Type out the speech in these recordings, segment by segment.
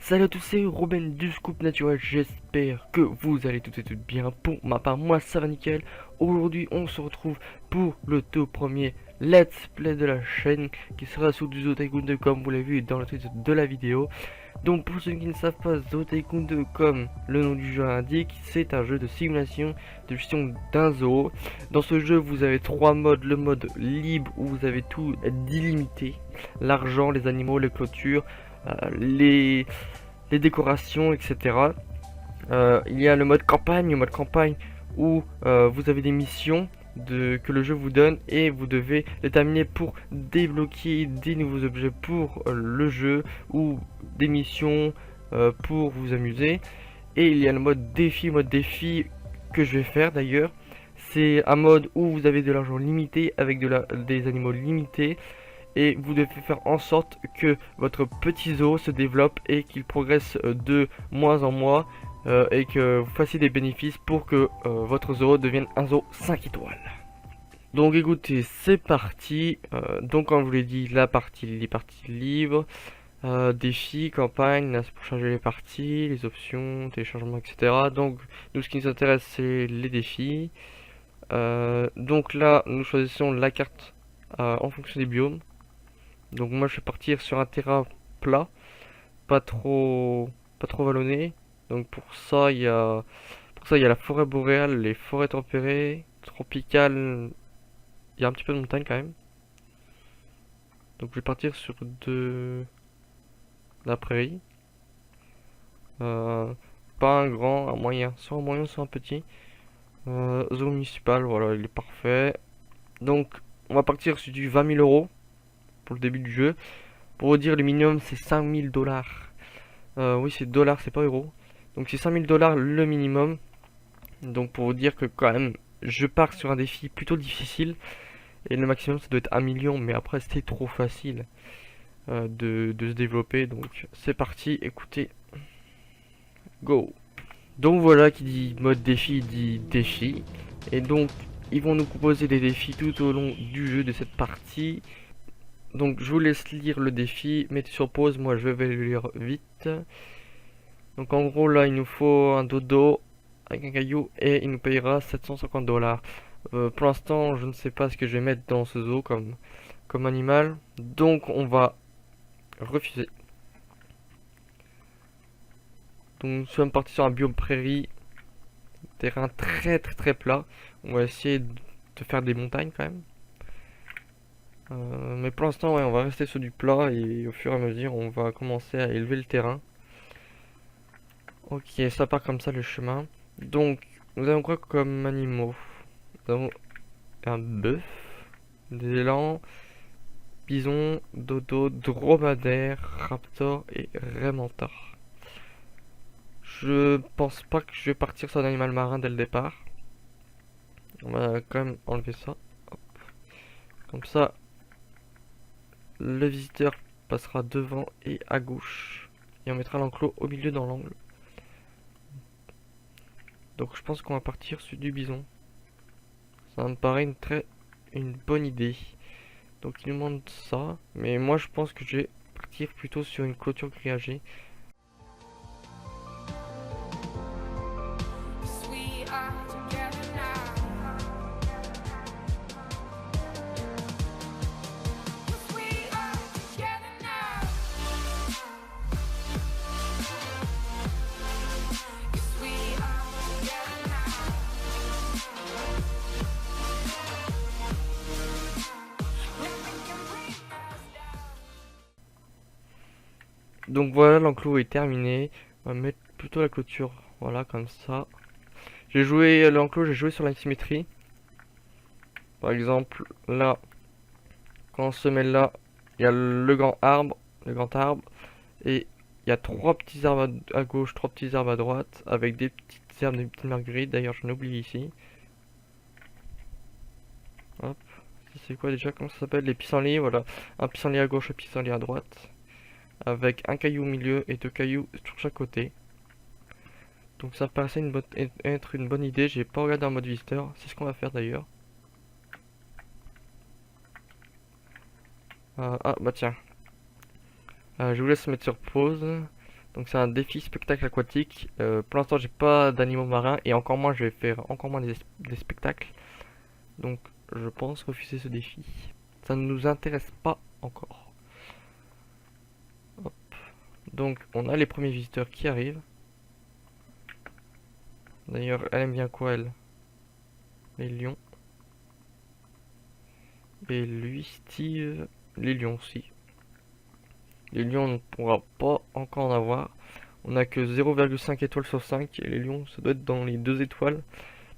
Salut à tous, c'est Robin du Scoop Naturel, j'espère que vous allez toutes et toutes bien. Pour ma part, moi ça va nickel. Aujourd'hui on se retrouve pour le tout premier Let's Play de la chaîne qui sera sous du Zotaekwondo comme vous l'avez vu dans le titre de la vidéo. Donc pour ceux qui ne savent pas, Zotaekwondo comme le nom du jeu indique, c'est un jeu de simulation de gestion d'un zoo. Dans ce jeu vous avez trois modes, le mode libre où vous avez tout d'illimité, l'argent, les animaux, les clôtures, les décorations, etc. Il y a le mode campagne où vous avez des missions que le jeu vous donne et vous devez les terminer pour débloquer des nouveaux objets pour le jeu ou des missions pour vous amuser. Et il y a le mode défi que je vais faire d'ailleurs. C'est un mode où vous avez de l'argent limité avec des animaux limités et vous devez faire en sorte que votre petit zoo se développe et qu'il progresse de mois en mois et que vous fassiez des bénéfices pour que votre zoo devienne un zoo 5 étoiles. Donc écoutez, c'est parti. Donc comme je vous l'ai dit, les parties libres, défis, campagne, là c'est pour changer les parties, les options, téléchargement, etc. Donc nous ce qui nous intéresse c'est les défis. Donc là nous choisissons la carte en fonction des biomes. Donc moi je vais partir sur un terrain plat, pas trop vallonné. Donc pour ça il y a la forêt boréale, les forêts tempérées, tropicales, il y a un petit peu de montagne quand même. Donc je vais partir sur la prairie. Euh, Pas un grand, un moyen, soit un moyen, soit un petit. Zone municipale, voilà, il est parfait. Donc on va partir sur du 20 000 euros pour le début du jeu. Pour vous dire, le minimum c'est 5 000 $. Oui, c'est dollars, c'est pas euros. Donc c'est 5 000 $ le minimum. Donc pour vous dire que quand même, je pars sur un défi plutôt difficile. Et le maximum ça doit être 1 million. Mais après c'était trop facile de se développer. Donc c'est parti, écoutez. Go. Donc voilà, qui dit mode défi dit défi. Et donc ils vont nous proposer des défis tout au long du jeu de cette partie. Donc je vous laisse lire le défi. Mettez sur pause, moi je vais le lire vite. Donc en gros là il nous faut un dodo avec un caillou et il nous payera 750 $. Pour l'instant je ne sais pas ce que je vais mettre dans ce zoo comme animal. Donc on va refuser. Donc nous sommes partis sur un biome prairie. Terrain très plat. On va essayer de faire des montagnes quand même. Mais pour l'instant ouais, on va rester sur du plat et au fur et à mesure on va commencer à élever le terrain. Ok, ça part comme ça le chemin. Donc, nous avons quoi comme animaux? Nous avons un bœuf, des élans, bison, dodo, dromadaire, raptor et raimantard. Je pense pas que je vais partir sur un animal marin dès le départ. On va quand même enlever ça. Hop. Comme ça, le visiteur passera devant et à gauche. Et on mettra l'enclos au milieu dans l'angle. Donc je pense qu'on va partir sur du bison. Ça me paraît une bonne idée. Donc il nous demande ça. Mais moi je pense que je vais partir plutôt sur une clôture grillagée. Donc voilà, l'enclos est terminé. On va mettre plutôt la clôture. Voilà, comme ça. J'ai joué l'enclos, j'ai joué sur la symétrie. Par exemple, là, quand on se met là, il y a le grand arbre, et il y a trois petits arbres à gauche, trois petits arbres à droite, avec des petites herbes, des petites marguerites. D'ailleurs, j'en oublie ici. Hop, c'est quoi déjà? Comment ça s'appelle? Les pissenlits, voilà. Un pissenlit à gauche, un pissenlit à droite, avec un caillou au milieu et deux cailloux sur chaque côté. Donc ça paraissait être une bonne idée. J'ai pas regardé en mode visiteur. C'est ce qu'on va faire d'ailleurs. Ah bah tiens. Je vous laisse mettre sur pause. Donc c'est un défi spectacle aquatique. Pour l'instant j'ai pas d'animaux marins et encore moins je vais faire encore moins des spectacles. Donc je pense refuser ce défi. Ça ne nous intéresse pas encore. Hop. Donc on a les premiers visiteurs qui arrivent. D'ailleurs elle aime bien quoi elle? Les lions. Et lui Steve, les lions aussi. Les lions on ne pourra pas encore en avoir. On a que 0,5 étoiles sur 5 et les lions ça doit être dans les 2 étoiles.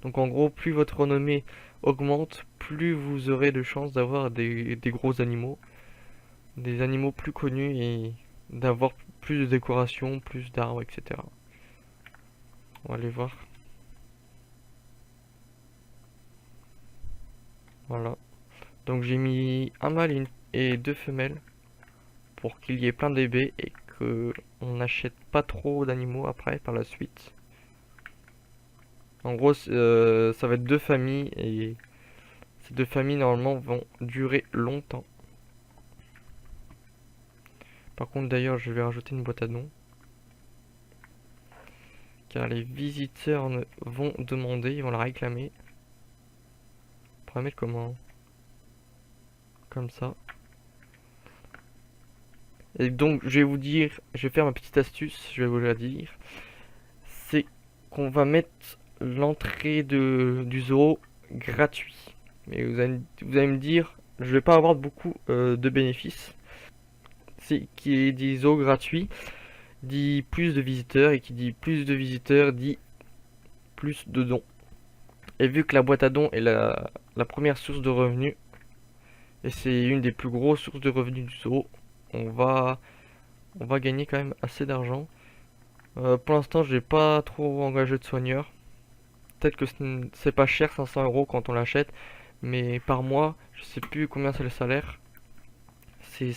Donc en gros plus votre renommée augmente, plus vous aurez de chances d'avoir des gros animaux. Des animaux plus connus et d'avoir plus de décoration, plus d'arbres, etc. On va aller voir. Voilà. Donc j'ai mis un mâle et deux femelles pour qu'il y ait plein de bébés et que on n'achète pas trop d'animaux après par la suite. En gros, ça va être deux familles et ces deux familles normalement vont durer longtemps. Par contre d'ailleurs je vais rajouter une boîte à dons. Car les visiteurs vont demander, ils vont la réclamer. On pourrait mettre comment? Comme ça. Et donc je vais vous dire, je vais faire ma petite astuce, je vais vous la dire. C'est qu'on va mettre l'entrée du zoo gratuit. Mais vous allez me dire, je vais pas avoir beaucoup de bénéfices. C'est qui dit zoo gratuit dit plus de visiteurs et qui dit plus de visiteurs dit plus de dons. Et vu que la boîte à dons est la première source de revenus et c'est une des plus grosses sources de revenus du zoo, on va gagner quand même assez d'argent. Pour l'instant, j'ai pas trop engagé de soigneurs. Peut-être que c'est pas cher, 500 € quand on l'achète, mais par mois, je sais plus combien c'est le salaire. C'est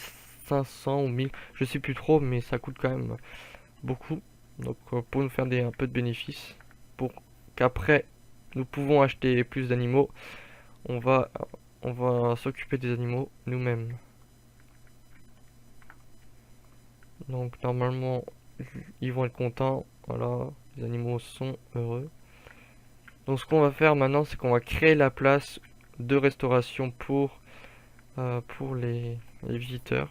500 ou 1000, je sais plus trop, mais ça coûte quand même beaucoup. Donc pour nous faire un peu de bénéfices, pour qu'après nous pouvons acheter plus d'animaux, on va, on va s'occuper des animaux nous-mêmes. Donc normalement, ils vont être contents. Voilà, les animaux sont heureux. Donc ce qu'on va faire maintenant, c'est qu'on va créer la place de restauration pour les visiteurs.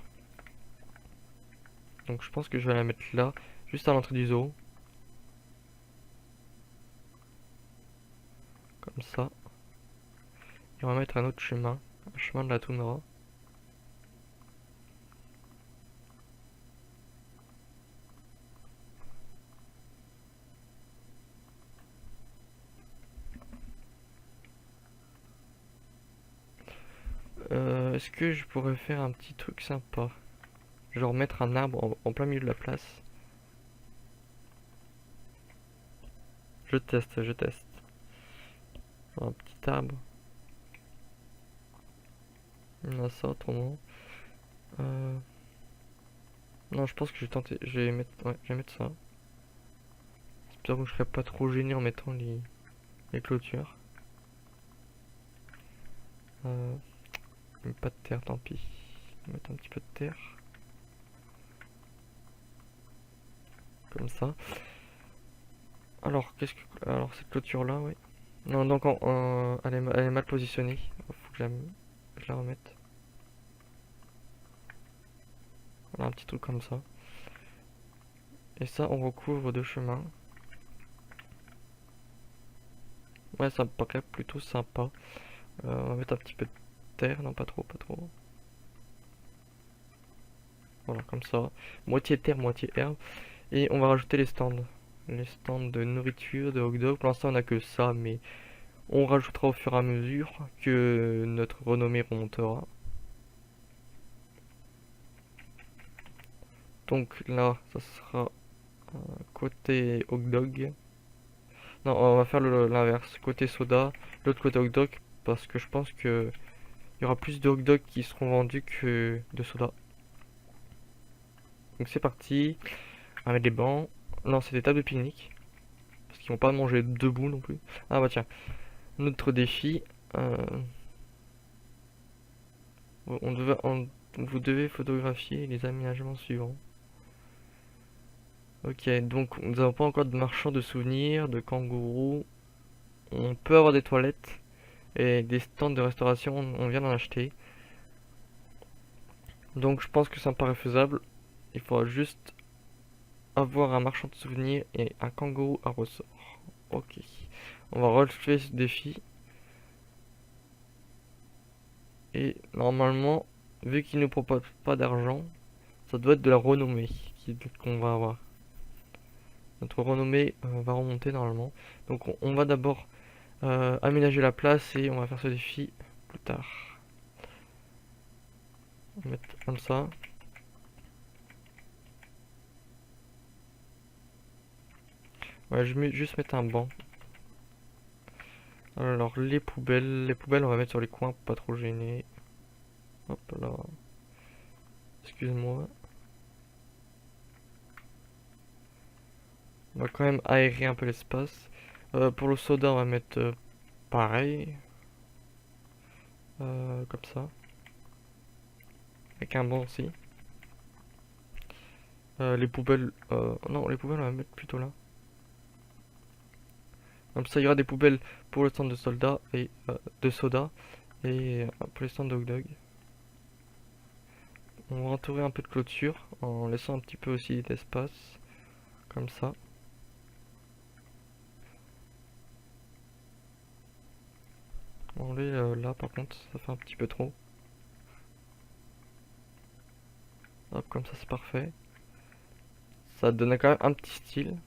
Donc je pense que je vais la mettre là, juste à l'entrée du zoo. Comme ça. Et on va mettre un autre chemin, un chemin de la toundra. Est-ce que je pourrais faire un petit truc sympa? Genre mettre un arbre en plein milieu de la place. Je teste, je teste. Un petit arbre. On a ça autrement. Non, je pense que je vais tenter. Je vais mettre, ouais, je vais mettre ça. J'espère que je serai pas trop gêné en mettant les clôtures. Pas de terre, tant pis. On va mettre un petit peu de terre. Comme ça. Alors, alors cette clôture là, oui. Non, donc elle est mal positionnée. Faut que je la remette. Voilà, un petit truc comme ça. Et ça, on recouvre de chemin. Ouais, ça me paraît plutôt sympa. On va mettre un petit peu de terre, non pas trop, pas trop. Voilà, comme ça. Moitié terre, moitié herbe. Et on va rajouter les stands. Les stands de nourriture, de hot dog. Pour l'instant, on n'a que ça, mais on rajoutera au fur et à mesure que notre renommée remontera. Donc là, ça sera côté hot dog. Non, on va faire l'inverse. Côté soda, l'autre côté hot dog. Parce que je pense que il y aura plus de hot dog qui seront vendus que de soda. Donc c'est parti. On va mettre des bancs. Non, c'est des tables de pique-nique. Parce qu'ils vont pas manger debout non plus. Ah bah tiens. Notre défi. Vous devez photographier les aménagements suivants. Ok, donc nous n'avons pas encore de marchand de souvenirs, de kangourous. On peut avoir des toilettes et des stands de restauration, on vient d'en acheter. Donc je pense que ça me paraît faisable. Il faudra juste avoir un marchand de souvenirs et un kangourou à ressort. Ok, on va relever ce défi. Et normalement, vu qu'il ne propose pas d'argent, ça doit être de la renommée qu'on va avoir. Notre renommée va remonter normalement. Donc on va d'abord aménager la place et on va faire ce défi plus tard. On va mettre comme ça. Ouais, je vais juste mettre un banc. Alors les poubelles on va mettre sur les coins pour pas trop gêner. Hop là. Excuse-moi. On va quand même aérer un peu l'espace. Pour le soda on va mettre pareil. Comme ça. Avec un banc aussi. Les poubelles... non, les poubelles on va mettre plutôt là. Comme ça il y aura des poubelles pour le stand de soldats et de soda. Et pour les stands de hot dog. On va entourer un peu de clôture en laissant un petit peu aussi d'espace. Comme ça. On est là par contre, ça fait un petit peu trop. Hop, comme ça c'est parfait. Ça donne quand même un petit style.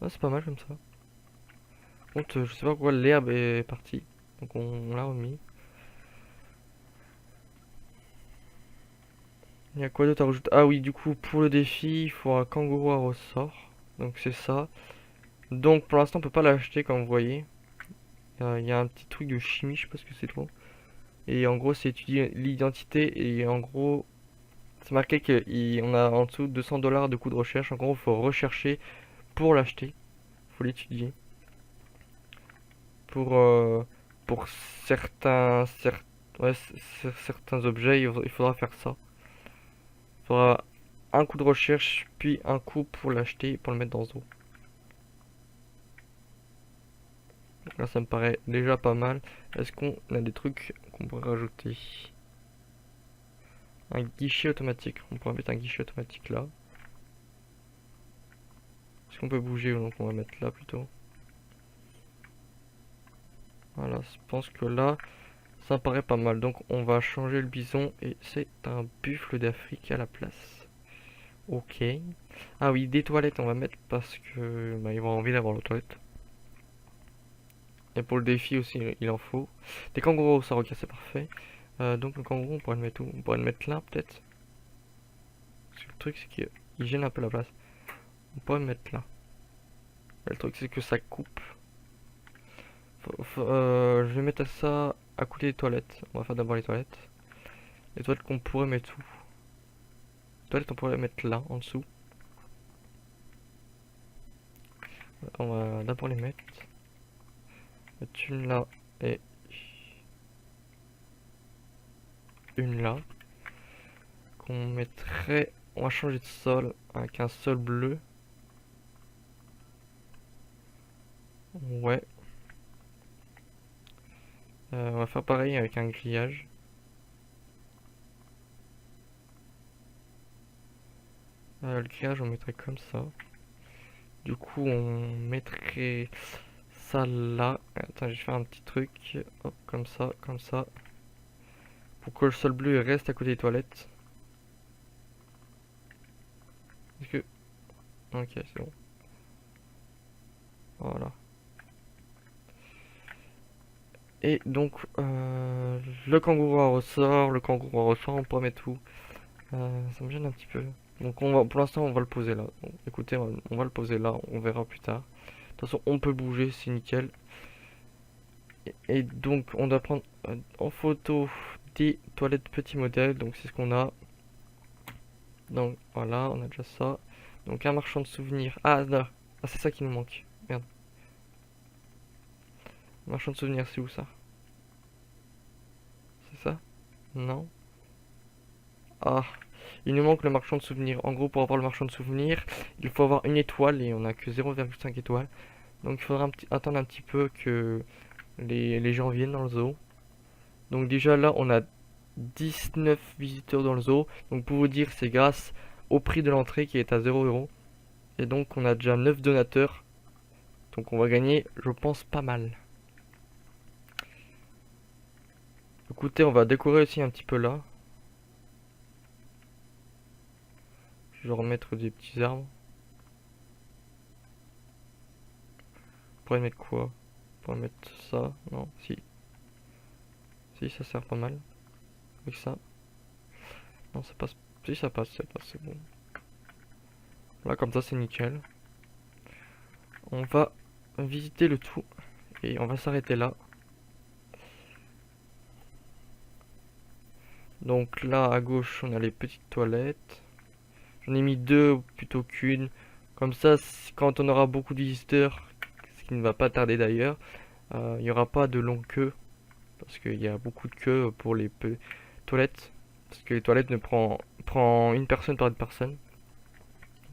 Ah, c'est pas mal comme ça. Par contre, je sais pas pourquoi l'herbe est partie. Donc on l'a remis. Il y a quoi d'autre à rajouter? Ah oui, du coup, pour le défi, il faut un kangourou à ressort. Donc c'est ça. Donc pour l'instant, on peut pas l'acheter comme vous voyez. Il y a un petit truc de chimie, je sais pas ce que c'est trop. Et en gros, c'est étudier l'identité. Et en gros, c'est marqué qu'on a en dessous 200 $ de coût de recherche. En gros, il faut rechercher pour l'acheter. Faut l'étudier. Pour, euh, pour ouais, certains objets, il faudra faire ça. Il faudra un coup de recherche, puis un coup pour l'acheter, pour le mettre dans Zoo. Là, ça me paraît déjà pas mal. Est-ce qu'on a des trucs qu'on pourrait rajouter? Un guichet automatique. On pourrait mettre un guichet automatique là. Est-ce qu'on peut bouger? Donc on va mettre là plutôt. Voilà, je pense que là, ça me paraît pas mal. Donc on va changer le bison et c'est un buffle d'Afrique à la place. Ok. Ah oui, des toilettes on va mettre parce que bah, ils vont envie d'avoir les toilettes. Et pour le défi aussi, il en faut. Des kangourous, ça ok, c'est parfait. Donc le kangourou, on pourrait le mettre où? On pourrait le mettre là peut-être. Parce que le truc c'est qu'il gêne un peu la place. On pourrait le mettre là. Et le truc c'est que ça coupe. Je vais mettre ça à côté des toilettes. On va faire d'abord les toilettes. Les toilettes qu'on pourrait mettre où? Les toilettes on pourrait les mettre là, en dessous. On va d'abord les mettre. Une là et une là. Qu'on mettrait... On va changer de sol avec un sol bleu. Ouais. On va faire pareil avec un grillage. Le grillage on mettrait comme ça. Du coup on mettrait ça là. Attends, je vais faire un petit truc. Hop, comme ça, comme ça. Pour que le sol bleu reste à côté des toilettes. Est-ce que... Ok, c'est bon. Voilà. Et donc, le kangourou à ressort, on pourrait mettre tout. Ça me gêne un petit peu. Donc pour l'instant, on va le poser là. Bon, écoutez, on va le poser là, on verra plus tard. De toute façon, on peut bouger, c'est nickel. Et donc, on doit prendre en photo des toilettes petit modèle. Donc c'est ce qu'on a. Donc voilà, on a déjà ça. Donc un marchand de souvenirs. Ah là, ah, c'est ça qui nous manque. Merde. Marchand de souvenirs, c'est où ça? C'est ça? Non. Ah. Il nous manque le marchand de souvenirs. En gros, pour avoir le marchand de souvenirs, il faut avoir une étoile et on a que 0,5 étoiles. Donc il faudra attendre un petit peu que les gens viennent dans le zoo. Donc déjà là, on a 19 visiteurs dans le zoo. Donc pour vous dire, c'est grâce au prix de l'entrée qui est à 0 €. Et donc on a déjà 9 donateurs. Donc on va gagner, je pense, pas mal. Écoutez, on va décorer aussi un petit peu là. Je vais remettre des petits arbres. On pourrait mettre quoi? On pourrait mettre ça. Non, si. Si, ça sert pas mal. Avec ça. Non, ça passe. Si, ça passe, c'est bon. Là, comme ça, c'est nickel. On va visiter le tout. Et on va s'arrêter là. Donc là, à gauche, on a les petites toilettes. J'en ai mis 2 plutôt qu'une. Comme ça, quand on aura beaucoup de visiteurs, ce qui ne va pas tarder d'ailleurs, il n'y aura pas de longue queue. Parce qu'il y a beaucoup de queues pour les toilettes. Parce que les toilettes ne prend une personne par une personne.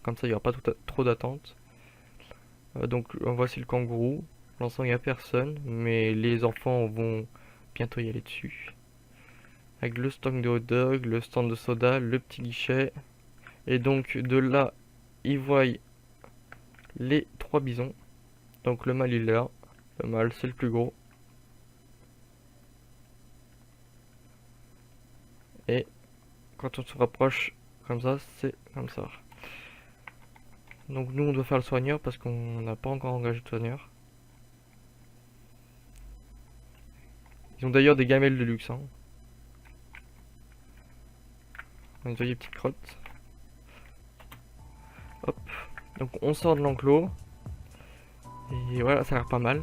Comme ça, il n'y aura pas trop d'attente. Donc voici le kangourou. Pour l'instant, il n'y a personne. Mais les enfants vont bientôt y aller dessus. Avec le stand de hot dog, le stand de soda, le petit guichet. Et donc de là, ils voient les 3 bisons. Donc le mâle il est là. Le mâle c'est le plus gros. Et quand on se rapproche comme ça, c'est comme ça. Donc nous on doit faire le soigneur parce qu'on n'a pas encore engagé de soigneur. Ils ont d'ailleurs des gamelles de luxe. Hein. On a nettoyé les petites crottes. Hop. Donc on sort de l'enclos. Et voilà, ça a l'air pas mal.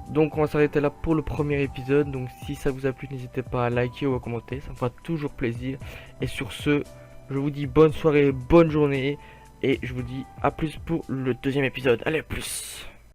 Donc on va s'arrêter là pour le premier épisode. Donc si ça vous a plu, n'hésitez pas à liker ou à commenter. Ça me fera toujours plaisir. Et sur ce, je vous dis bonne soirée, bonne journée. Et je vous dis à plus pour le deuxième épisode. Allez, à plus!